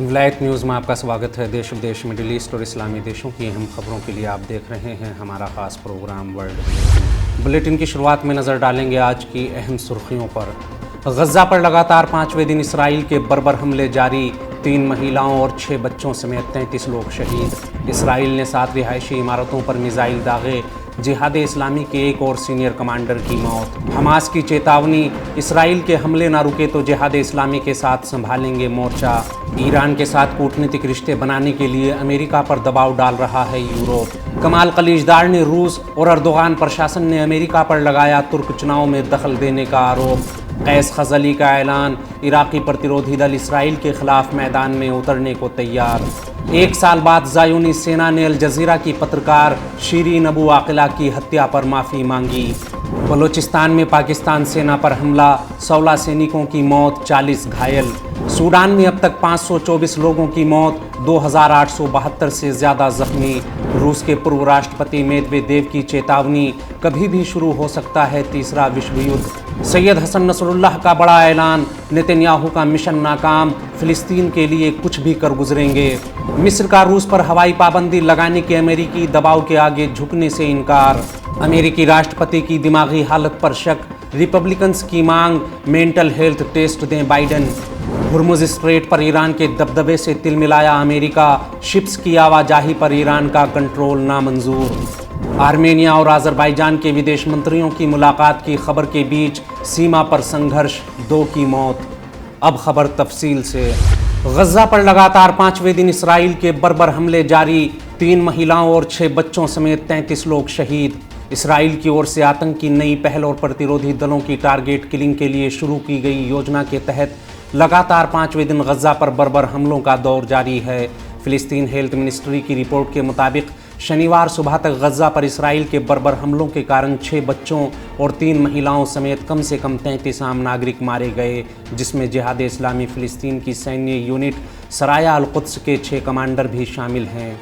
विलायत न्यूज़ में आपका स्वागत है। देश विदेश, मिडिल ईस्ट और इस्लामी देशों की अहम खबरों के लिए आप देख रहे हैं हमारा ख़ास प्रोग्राम वर्ल्ड बुलेटिन की शुरुआत में नज़र डालेंगे आज की अहम सुर्खियों पर। गज़ा पर लगातार 5वें दिन इसराइल के बर्बर हमले जारी, 3 महिलाओं और 6 बच्चों समेत 33 लोग शहीद। इसराइल ने 7 रिहायशी इमारतों पर मिसाइल दागे, जिहाद इस्लामी के एक और सीनियर कमांडर की मौत। हमास की चेतावनी, इसराइल के हमले ना रुके तो जिहाद इस्लामी के साथ संभालेंगे मोर्चा। ईरान के साथ कूटनीतिक रिश्ते बनाने के लिए अमेरिका पर दबाव डाल रहा है यूरोप। कमाल खलीजदार ने रूस और अर्दोगान प्रशासन ने अमेरिका पर लगाया तुर्क चुनाव में दखल देने का आरोप। कैस खजली का ऐलान, इराकी प्रतिरोधी दल इसराइल के खिलाफ मैदान में उतरने को तैयार। 1 साल बाद ज़ायोनी सेना ने अल जज़ीरा की पत्रकार शीरीन अबू आकिला की हत्या पर माफ़ी मांगी। बलूचिस्तान में पाकिस्तान सेना पर हमला, 16 सैनिकों की मौत, 40 घायल। सूडान में अब तक 524 लोगों की मौत, 2872 से ज़्यादा जख्मी। रूस के पूर्व राष्ट्रपति मेदवेदेव की चेतावनी, कभी भी शुरू हो सकता है तीसरा विश्व युद्ध। सैयद हसन नसरुल्लाह का बड़ा ऐलान, नेतन्याहू का मिशन नाकाम, फिलिस्तीन के लिए कुछ भी कर गुजरेंगे। मिस्र का रूस पर हवाई पाबंदी लगाने के अमेरिकी दबाव के आगे झुकने से इनकार। अमेरिकी राष्ट्रपति की दिमागी हालत पर शक, रिपब्लिकन्स की मांग, मेंटल हेल्थ टेस्ट दें बाइडन। हुर्मुज स्ट्रेट पर ईरान के दबदबे से तिलमिलाया अमेरिका, शिप्स की आवाजाही पर ईरान का कंट्रोल नामंजूर। आर्मेनिया और अज़रबैजान के विदेश मंत्रियों की मुलाकात की खबर के बीच सीमा पर संघर्ष, 2 की मौत। अब खबर तफसील से। गज़ा पर लगातार 5वें दिन इसराइल के बर्बर हमले जारी, 3 महिलाओं और 6 बच्चों समेत 33 लोग शहीद। इसराइल की ओर से आतंक की नई पहल और प्रतिरोधी दलों की टारगेट किलिंग के लिए शुरू की गई योजना के तहत लगातार 5वें दिन गज़ा पर बर्बर हमलों का दौर जारी है। फ़िलिस्तीन हेल्थ मिनिस्ट्री की रिपोर्ट के मुताबिक शनिवार सुबह तक गज़ा पर इसराइल के बर्बर हमलों के कारण 6 बच्चों और 3 महिलाओं समेत कम से कम 33 आम नागरिक मारे गए, जिसमें जिहाद इस्लामी फ़िलिस्तीन की सैन्य यूनिट सराया अल कुद्स के 6 कमांडर भी शामिल हैं।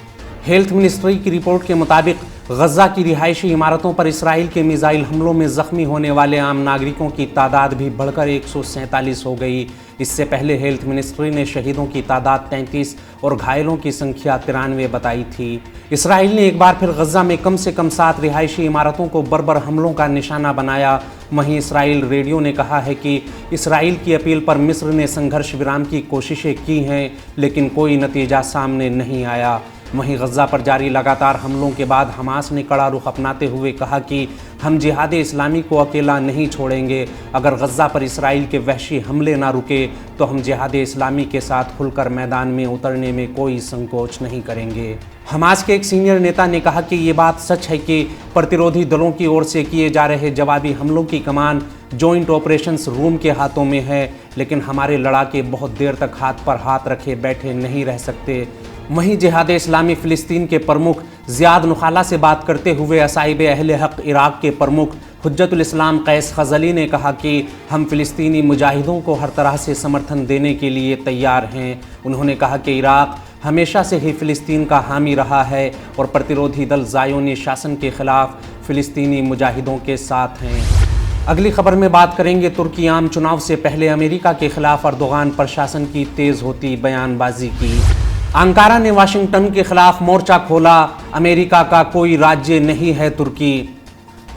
हेल्थ मिनिस्ट्री की रिपोर्ट के मुताबिक गज़ा की रिहायशी इमारतों पर इसराइल के मिसाइल हमलों में ज़ख्मी होने वाले आम नागरिकों की तादाद भी बढ़कर 147 हो गई। इससे पहले हेल्थ मिनिस्ट्री ने शहीदों की तादाद 33 और घायलों की संख्या 93 बताई थी। इसराइल ने एक बार फिर गज़ा में कम से कम 7 रिहायशी इमारतों को बर्बर हमलों का निशाना बनाया। वहीं इसराइल रेडियो ने कहा है कि इसराइल की अपील पर मिस्र ने संघर्ष विराम की कोशिशें की हैं, लेकिन कोई नतीजा सामने नहीं आया। वहीं गज़ा पर जारी लगातार हमलों के बाद हमास ने कड़ा रुख अपनाते हुए कहा कि हम जिहाद इस्लामी को अकेला नहीं छोड़ेंगे। अगर गज़ा पर इसराइल के वहशी हमले ना रुके तो हम जिहाद इस्लामी के साथ खुलकर मैदान में उतरने में कोई संकोच नहीं करेंगे। हमास के एक सीनियर नेता ने कहा कि ये बात सच है कि प्रतिरोधी दलों की ओर से किए जा रहे जवाबी हमलों की कमान जॉइंट ऑपरेशंस रूम के हाथों में है, लेकिन हमारे लड़ाके बहुत देर तक हाथ पर हाथ रखे बैठे नहीं रह सकते। वहीं जिहाद इस्लामी फ़िलिस्तीन के प्रमुख ज़ियाद नुखाला से बात करते हुए असाइब अहले हक़ इराक़ के प्रमुख हुज्जतुल इस्लाम कैस खजली ने कहा कि हम फ़िलिस्तीनी मुजाहिदों को हर तरह से समर्थन देने के लिए तैयार हैं। उन्होंने कहा कि इराक़ हमेशा से ही फ़िलिस्तीन का हामी रहा है और प्रतिरोधी दल ज़ायोनी शासन के ख़िलाफ़ फ़िलिस्तीनी मुजाहिदों के साथ हैं। अगली खबर में बात करेंगे तुर्की आम चुनाव से पहले अमेरिका के खिलाफ अर्दोगान प्रशासन की तेज़ होती बयानबाजी की। अंकारा ने वाशिंगटन के खिलाफ मोर्चा खोला, अमेरिका का कोई राज्य नहीं है तुर्की।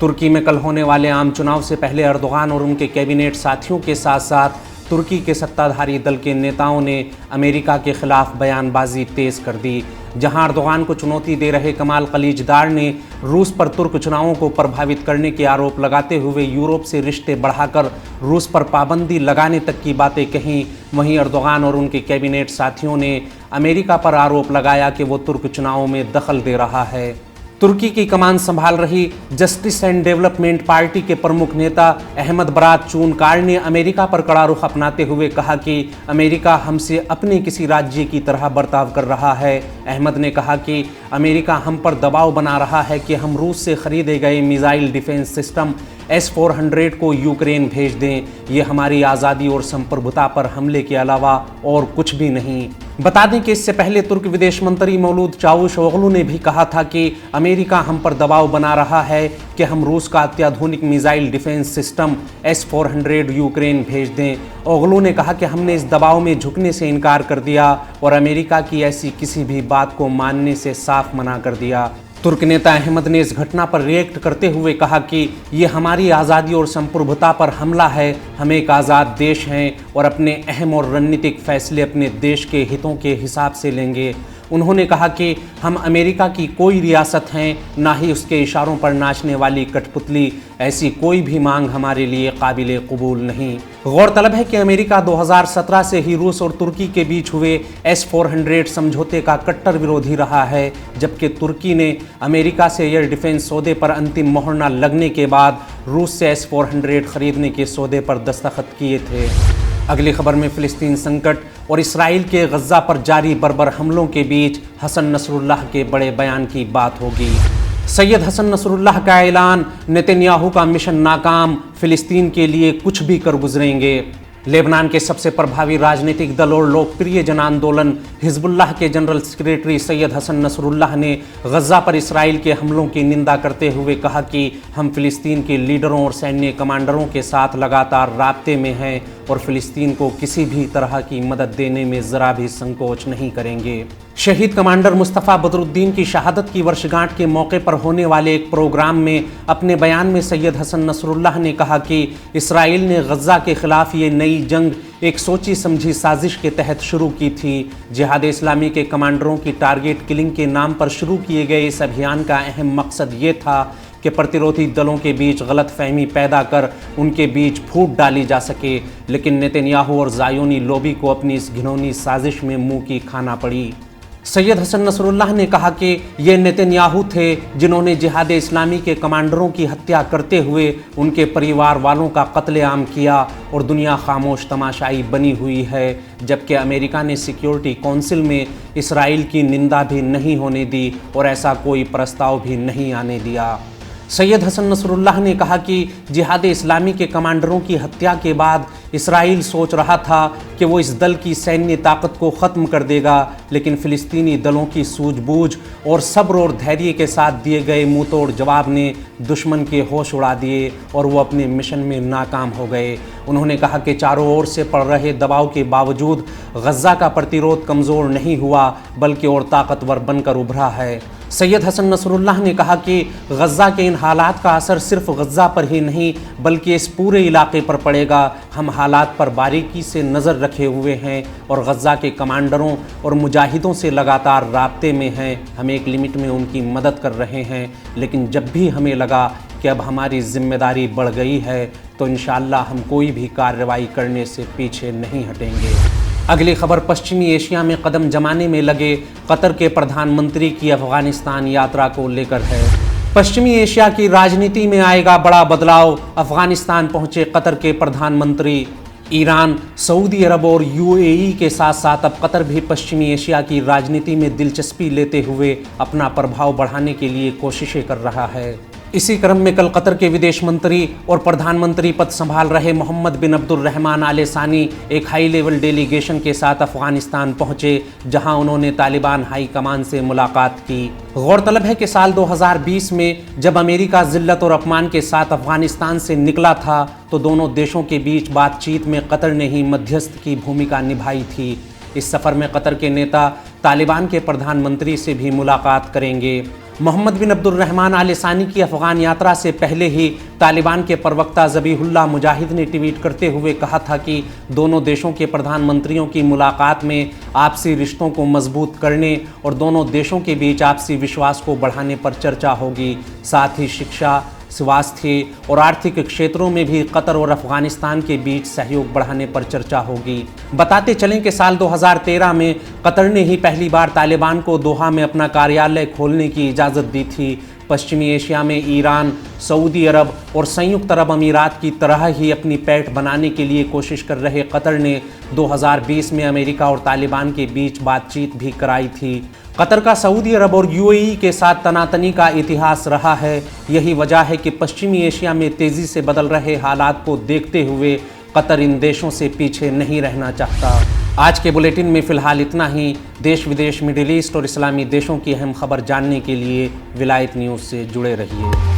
तुर्की में कल होने वाले आम चुनाव से पहले अर्दोगान और उनके कैबिनेट साथियों के साथ साथ तुर्की के सत्ताधारी दल के नेताओं ने अमेरिका के खिलाफ बयानबाजी तेज़ कर दी। जहां अर्दोगान को चुनौती दे रहे कमाल खलीजदार ने रूस पर तुर्क चुनावों को प्रभावित करने के आरोप लगाते हुए यूरोप से रिश्ते बढ़ाकर रूस पर पाबंदी लगाने तक की बातें कहीं। वहीं अर्दोगान और उनके कैबिनेट साथियों ने अमेरिका पर आरोप लगाया कि वो तुर्क चुनावों में दखल दे रहा है। तुर्की की कमान संभाल रही जस्टिस एंड डेवलपमेंट पार्टी के प्रमुख नेता अहमद बरात चूनकार ने अमेरिका पर कड़ा रुख अपनाते हुए कहा कि अमेरिका हमसे अपने किसी राज्य की तरह बर्ताव कर रहा है। अहमद ने कहा कि अमेरिका हम पर दबाव बना रहा है कि हम रूस से खरीदे गए मिसाइल डिफेंस सिस्टम S-400 को यूक्रेन भेज दें। ये हमारी आज़ादी और संप्रभुता पर हमले के अलावा और कुछ भी नहीं। बता दें कि इससे पहले तुर्क विदेश मंत्री मौलूद चावुशओगलू ने भी कहा था कि अमेरिका हम पर दबाव बना रहा है कि हम रूस का अत्याधुनिक missile defence system S-400 Ukraine भेज दें। ओगलू ने कहा कि हमने इस दबाव में झुकने से इनकार कर दिया और अमेरिका की ऐसी किसी भी बात को मानने से साफ मना कर दिया। तुर्क नेता अहमद ने इस घटना पर रिएक्ट करते हुए कहा कि ये हमारी आज़ादी और संप्रभुता पर हमला है। हम एक आज़ाद देश हैं और अपने अहम और रणनीतिक फैसले अपने देश के हितों के हिसाब से लेंगे। उन्होंने कहा कि हम अमेरिका की कोई रियासत हैं, ना ही उसके इशारों पर नाचने वाली कठपुतली। ऐसी कोई भी मांग हमारे लिए काबिले कबूल नहीं। गौरतलब है कि अमेरिका 2017 से ही रूस और तुर्की के बीच हुए S-400 समझौते का कट्टर विरोधी रहा है, जबकि तुर्की ने अमेरिका से एयर डिफेंस सौदे पर अंतिम मोहर न लगने के बाद रूस से S-400 खरीदने के सौदे पर दस्तखत किए थे। अगली खबर में फ़िलिस्तीन संकट और इसराइल के गज़ा पर जारी बर्बर हमलों के बीच हसन नसरुल्लाह के बड़े बयान की बात होगी। सैयद हसन नसरुल्लाह का ऐलान, नेतन्याहू का मिशन नाकाम, फ़िलिस्तीन के लिए कुछ भी कर गुजरेंगे। लेबनान के सबसे प्रभावी राजनीतिक दल और लोकप्रिय जन आंदोलन हिजबुल्लाह के general secretary Sayyed Hassan Nasrallah ने गज़ा पर इसराइल के हमलों की निंदा करते हुए कहा कि हम फ़िलिस्तीन के लीडरों और सैन्य कमांडरों के साथ लगातार राब्ते में हैं और फ़िलिस्तीन को किसी भी तरह की मदद देने में ज़रा भी संकोच नहीं करेंगे। शहीद कमांडर मुस्तफ़ा बदरुद्दीन की शहादत की वर्षगांठ के मौके पर होने वाले एक प्रोग्राम में अपने बयान में सैयद हसन नसरुल्लाह ने कहा कि इसराइल ने गज़ा के खिलाफ ये नई जंग एक सोची समझी साजिश के तहत शुरू की थी। जिहाद इस्लामी के कमांडरों की टारगेट किलिंग के नाम पर शुरू किए गए इस अभियान का अहम मकसद ये था कि प्रतिरोधी दलों के बीच गलतफहमी पैदा कर उनके बीच फूट डाली जा सके, लेकिन नेतन्याहू और ज़ायोनी लॉबी को अपनी इस घिनौनी साजिश में मुंह की खाना पड़ी। सैयद हसन नसरुल्लाह ने कहा कि ये नेतन्याहू थे जिन्होंने जिहाद इस्लामी के कमांडरों की हत्या करते हुए उनके परिवार वालों का कत्लेआम किया और दुनिया खामोश तमाशाई बनी हुई है, जबकि अमेरिका ने सिक्योरिटी काउंसिल में इसराइल की निंदा भी नहीं होने दी और ऐसा कोई प्रस्ताव भी नहीं आने दिया। सैयद हसन नसरुल्लाह ने कहा कि जिहाद इस्लामी के कमांडरों की हत्या के बाद इसराइल सोच रहा था कि वो इस दल की सैन्य ताकत को ख़त्म कर देगा, लेकिन फ़िलिस्तीनी दलों की सूझबूझ और सब्र और धैर्य के साथ दिए गए मुंह तोड़ जवाब ने दुश्मन के होश उड़ा दिए और वो अपने मिशन में नाकाम हो गए। उन्होंने कहा कि चारों ओर से पड़ रहे दबाव के बावजूद गज़ा का प्रतिरोध कमज़ोर नहीं हुआ बल्कि और ताकतवर बनकर उभरा है। सैयद हसन नसरुल्लाह ने कहा कि गज़ा के इन हालात का असर सिर्फ गज़ा पर ही नहीं बल्कि इस पूरे इलाके पर पड़ेगा। हम हालात पर बारीकी से नज़र रखे हुए हैं और गज़ा के कमांडरों और मुजाहिदों से लगातार राब्ते में हैं। हम एक लिमिट में उनकी मदद कर रहे हैं, लेकिन जब भी हमें लगा कि अब हमारी जिम्मेदारी बढ़ गई है तो इंशाअल्लाह हम कोई भी कार्रवाई करने से पीछे नहीं हटेंगे। अगली खबर पश्चिमी एशिया में कदम जमाने में लगे कतर के प्रधानमंत्री की अफ़गानिस्तान यात्रा को लेकर है। पश्चिमी एशिया की राजनीति में आएगा बड़ा बदलाव, अफ़गानिस्तान पहुंचे कतर के प्रधानमंत्री। ईरान, सऊदी अरब और UAE के साथ साथ अब कतर भी पश्चिमी एशिया की राजनीति में दिलचस्पी लेते हुए अपना प्रभाव बढ़ाने के लिए कोशिशें कर रहा है। इसी क्रम में कल कतर के विदेश मंत्री और प्रधानमंत्री पद संभाल रहे मोहम्मद बिन अब्दुर्रहमान आल सानी एक हाई लेवल डेलीगेशन के साथ अफगानिस्तान पहुंचे, जहां उन्होंने तालिबान हाई कमान से मुलाकात की। गौरतलब है कि साल 2020 में जब अमेरिका जिल्लत और अपमान के साथ अफगानिस्तान से निकला था तो दोनों देशों के बीच बातचीत में कतर ने ही मध्यस्थ की भूमिका निभाई थी। इस सफ़र में कतर के नेता तालिबान के प्रधानमंत्री से भी मुलाकात करेंगे। मोहम्मद बिन अब्दुर्रहमान आल सानी की अफ़गान यात्रा से पहले ही तालिबान के प्रवक्ता ज़बीहुल्लाह मुजाहिद ने ट्वीट करते हुए कहा था कि दोनों देशों के प्रधानमंत्रियों की मुलाकात में आपसी रिश्तों को मजबूत करने और दोनों देशों के बीच आपसी विश्वास को बढ़ाने पर चर्चा होगी। साथ ही शिक्षा, स्वास्थ्य और आर्थिक क्षेत्रों में भी कतर और अफगानिस्तान के बीच सहयोग बढ़ाने पर चर्चा होगी। बताते चलें कि साल 2013 में कतर ने ही पहली बार तालिबान को दोहा में अपना कार्यालय खोलने की इजाज़त दी थी। पश्चिमी एशिया में ईरान, सऊदी अरब और संयुक्त अरब अमीरात की तरह ही अपनी पैठ बनाने के लिए कोशिश कर रहे कतर ने 2020 में अमेरिका और तालिबान के बीच बातचीत भी कराई थी। कतर का सऊदी अरब और UAE के साथ तनातनी का इतिहास रहा है। यही वजह है कि पश्चिमी एशिया में तेज़ी से बदल रहे हालात को देखते हुए कतर इन देशों से पीछे नहीं रहना चाहता। आज के बुलेटिन में फ़िलहाल इतना ही। देश विदेश, मिडिल ईस्ट और इस्लामी देशों की अहम खबर जानने के लिए विलायत न्यूज़ से जुड़े रहिए।